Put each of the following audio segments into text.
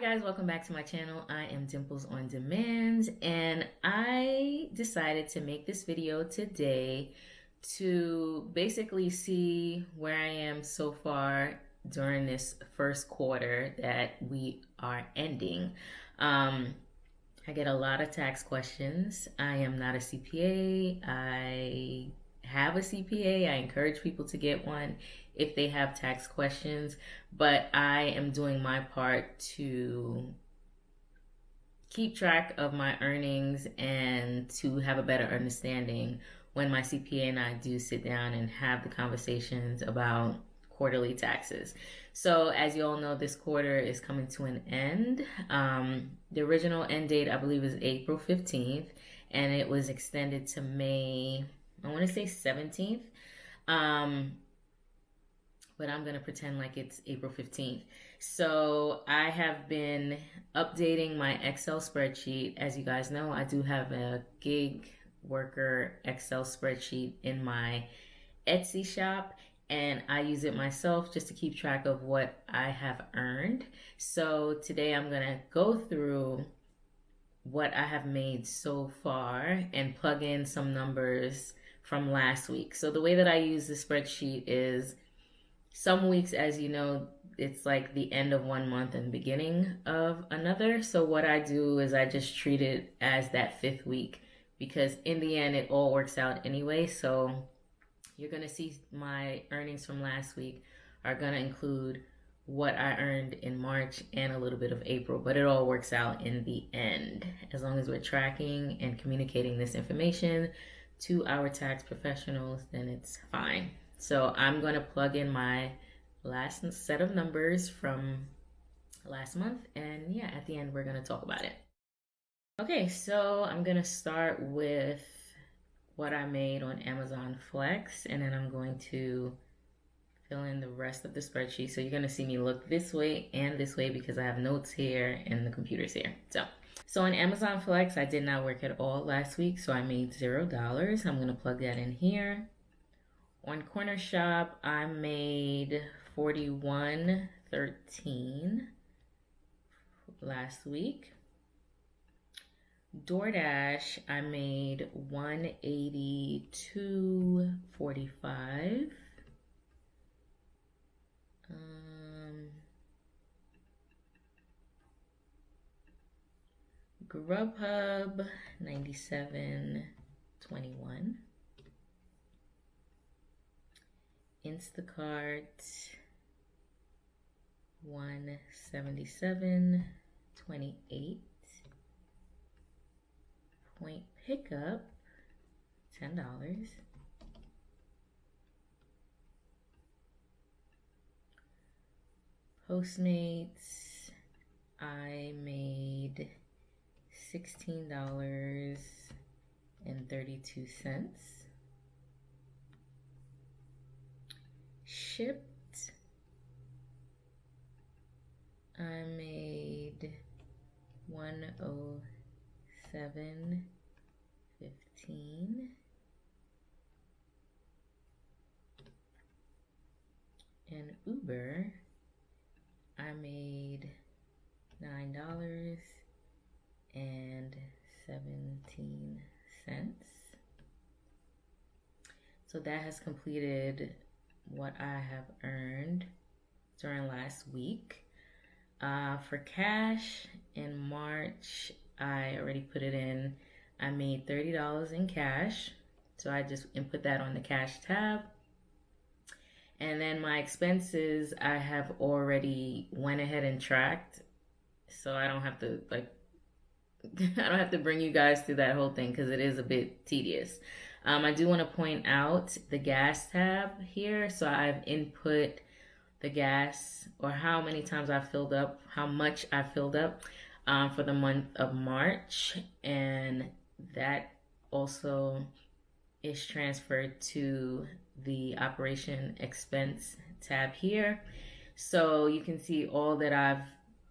guys, welcome back to my channel. I am Dimples on Demand, and I decided to make this video today to basically see where I am so far during this first quarter that we are ending. I get a lot of tax questions. I am not a CPA. I have a CPA. I encourage people to get one if they have tax questions, but I am doing my part to keep track of my earnings and to have a better understanding when my CPA and I do sit down and have the conversations about quarterly taxes. So as you all know, this quarter is coming to an end. The original end date, I believe, is April 15th, and it was extended to May, I want to say 17th. But I'm going to pretend like it's April 15th. So I have been updating my Excel spreadsheet. As you guys know, I do have a gig worker Excel spreadsheet in my Etsy shop, and I use it myself just to keep track of what I have earned. So today I'm going to go through what I have made so far and plug in some numbers from last week. So the way that I use the spreadsheet is some weeks, as you know, it's like the end of one month and beginning of another. So what I do is I just treat it as that fifth week, because in the end, it all works out anyway. So you're going to see my earnings from last week are going to include what I earned in March and a little bit of April, but it all works out in the end. As long as we're tracking and communicating this information to our tax professionals, then it's fine. So I'm going to plug in my last set of numbers from last month, and yeah, at the end we're going to talk about it. Okay, so I'm going to start with what I made on Amazon Flex, and then I'm going to fill in the rest of the spreadsheet. So you're going to see me look this way and this way because I have notes here and the computer's here. So on Amazon Flex, I did not work at all last week, so I made $0. I'm going to plug that in here. On Corner Shop, I made $41.13 last week. DoorDash, I made $182.45. Grubhub, $97.21. Instacart, $177.28. Point Pickup, $10. Postmates, I made $16.32. Shipt, I made $107.15. And Uber, I made $9.17. So that has completed what I have earned during last week. For cash in March, I already put it in. I made $30 in cash, so I just input that on the cash tab. And then my expenses, I have already went ahead and tracked, so I don't have to I don't have to bring you guys through that whole thing because it is a bit tedious. I do want to point out the gas tab here. So I've input the gas, or how many times I filled up, how much I filled up for the month of March. And that also is transferred to the operation expense tab here. So you can see all that I've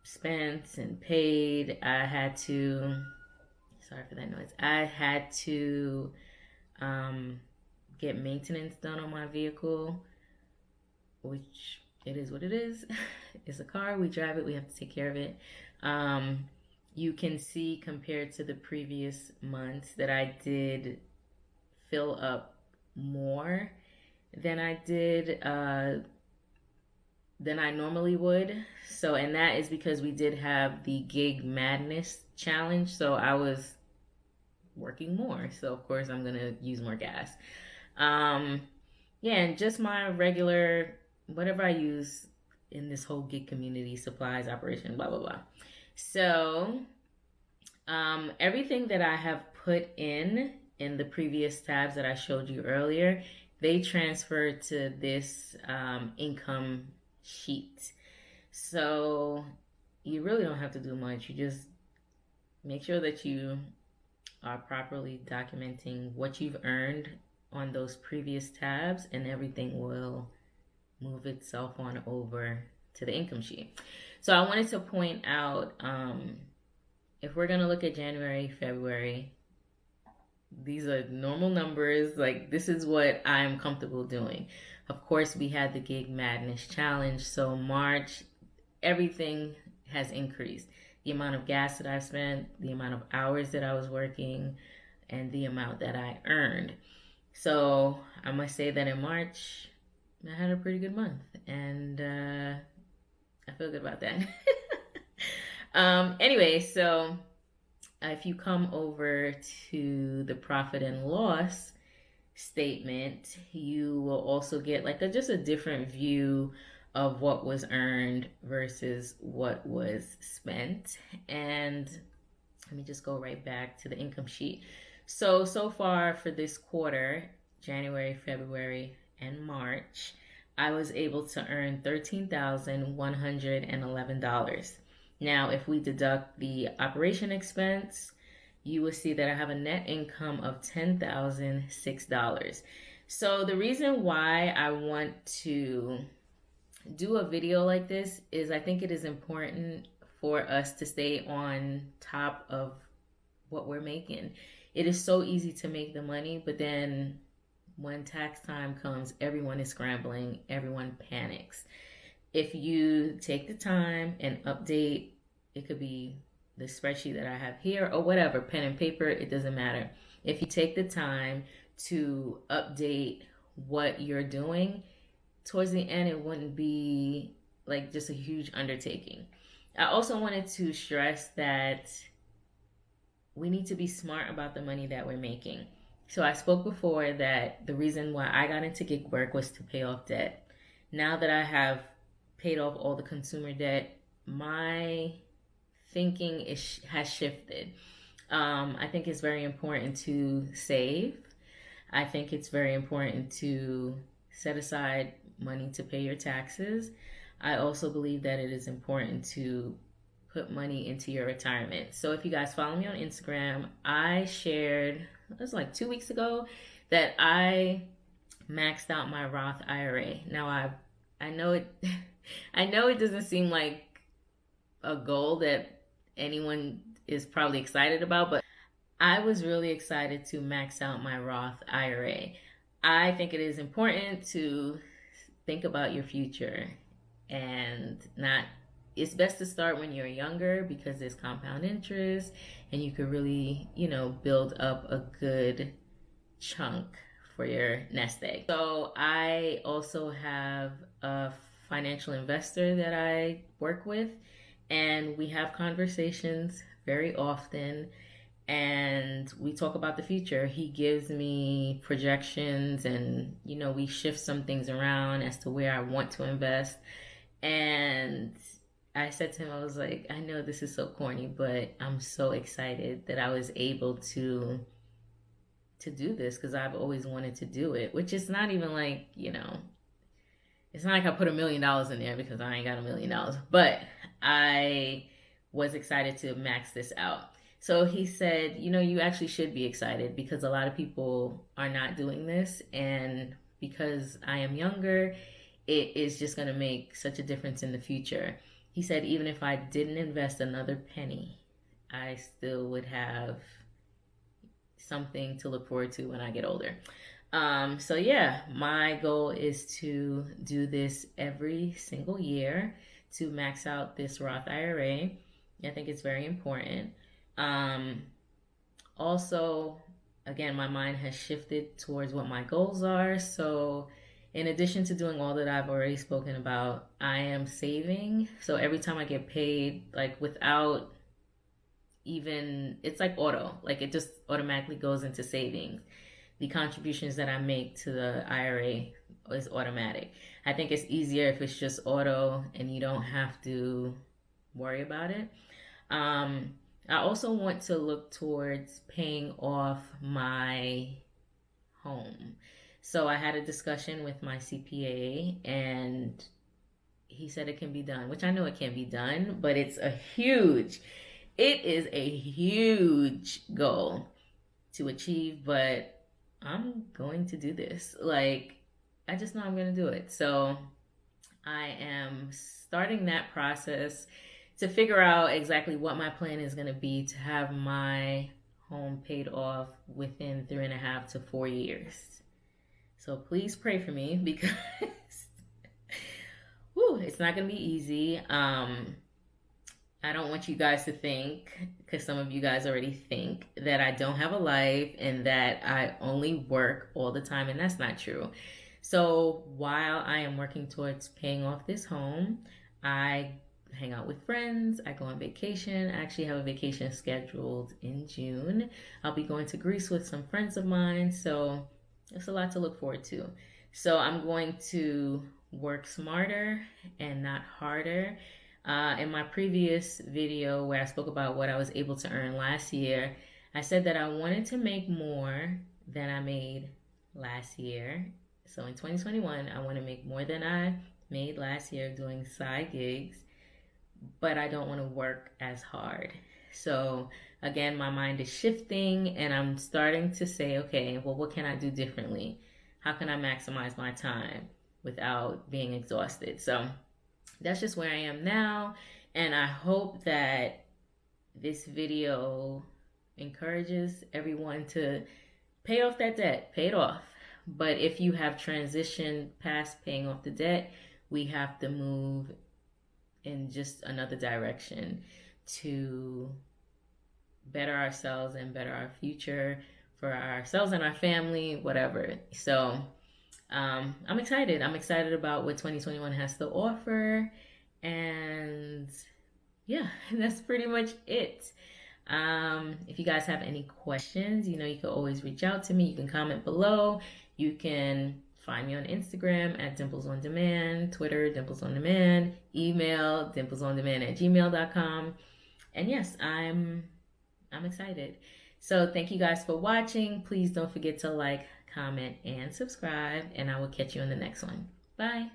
spent and paid. I had to, sorry for that noise, I had to get maintenance done on my vehicle, which it is what it is. It's a car, we drive it, we have to take care of it. You can see compared to the previous months that I did fill up more than I did than I normally would. So, and that is because we did have the Gig Madness challenge. So I was working more. So of course I'm gonna use more gas. Yeah, and just my regular whatever I use in this whole gig community, supplies, operation, blah blah blah. So everything that I have put in the previous tabs that I showed you earlier, they transfer to this income sheet. So you really don't have to do much. You just make sure that you are properly documenting what you've earned on those previous tabs, and everything will move itself on over to the income sheet. So I wanted to point out, if we're going to look at January, February, these are normal numbers. Like, this is what I'm comfortable doing. Of course, we had the Gig Madness challenge. So March, everything has increased. The amount of gas that I've spent, the amount of hours that I was working, and the amount that I earned. So I must say that in March, I had a pretty good month, and I feel good about that. Anyway, so if you come over to the profit and loss statement, you will also get like just a different view of what was earned versus what was spent. And let me just go right back to the income sheet. So far for this quarter, January, February, and March, I was able to earn $13,111. Now, if we deduct the operation expense, you will see that I have a net income of $10,006. So the reason why I want to do a video like this is I think it is important for us to stay on top of what we're making. It is so easy to make the money, but then when tax time comes, everyone is scrambling, everyone panics. If you take the time and update, it could be the spreadsheet that I have here or whatever, pen and paper, it doesn't matter. If you take the time to update what you're doing, towards the end, it wouldn't be like just a huge undertaking. I also wanted to stress that we need to be smart about the money that we're making. So I spoke before that the reason why I got into gig work was to pay off debt. Now that I have paid off all the consumer debt, my thinking has shifted. I think it's very important to save. I think it's very important to set aside money to pay your taxes. I also believe that it is important to put money into your retirement. So if you guys follow me on Instagram, I shared, it was like 2 weeks ago, that I maxed out my Roth IRA. Now I know it I know it doesn't seem like a goal that anyone is probably excited about, but I was really excited to max out my Roth IRA. I think it is important to think about your future, and it's best to start when you're younger because there's compound interest and you could really, build up a good chunk for your nest egg. So I also have a financial investor that I work with, and we have conversations very often, and we talk about the future. He gives me projections, and we shift some things around as to where I want to invest. And I said to him, I was like, I know this is so corny, but I'm so excited that I was able to do this because I've always wanted to do it, which is not even like, it's not like I put $1 million in there because I ain't got $1 million, but I was excited to max this out. So he said, you actually should be excited because a lot of people are not doing this. And because I am younger, it is just going to make such a difference in the future. He said, even if I didn't invest another penny, I still would have something to look forward to when I get older. So yeah, my goal is to do this every single year to max out this Roth IRA. I think it's very important. Um, Also, again, my mind has shifted towards what my goals are. So, in addition to doing all that I've already spoken about, I am saving. So, every time I get paid, like without even, it's like auto, like it just automatically goes into savings. The contributions that I make to the IRA is automatic. I think it's easier if it's just auto and you don't have to worry about it. Um, I also want to look towards paying off my home. So I had a discussion with my CPA and he said it can be done, which I know it can be done, but it is a huge goal to achieve, but I'm going to do this. Like, I just know I'm going to do it. So I am starting that process to figure out exactly what my plan is going to be to have my home paid off within 3.5 to 4 years. So please pray for me because whew, it's not going to be easy. I don't want you guys to think, because some of you guys already think, that I don't have a life and that I only work all the time, and that's not true. So while I am working towards paying off this home, I hang out with friends, I go on vacation. I actually have a vacation scheduled in June. I'll be going to Greece with some friends of mine, so it's a lot to look forward to. So I'm going to work smarter and not harder. In my previous video where I spoke about what I was able to earn last year, I said that I wanted to make more than I made last year. So in 2021, I want to make more than I made last year doing side gigs, but I don't want to work as hard. So again, my mind is shifting and I'm starting to say, okay, well, what can I do differently? How can I maximize my time without being exhausted? So that's just where I am now. And I hope that this video encourages everyone to pay off that debt, pay it off. But if you have transitioned past paying off the debt, we have to move in just another direction to better ourselves and better our future for ourselves and our family, whatever. So I'm excited. I'm excited about what 2021 has to offer. And yeah, that's pretty much it. If you guys have any questions, you can always reach out to me. You can comment below. You can find me on Instagram at DimplesonDemand, Twitter, DimplesonDemand, email, DimplesonDemand@gmail.com. And yes, I'm excited. So thank you guys for watching. Please don't forget to like, comment, and subscribe, and I will catch you in the next one. Bye.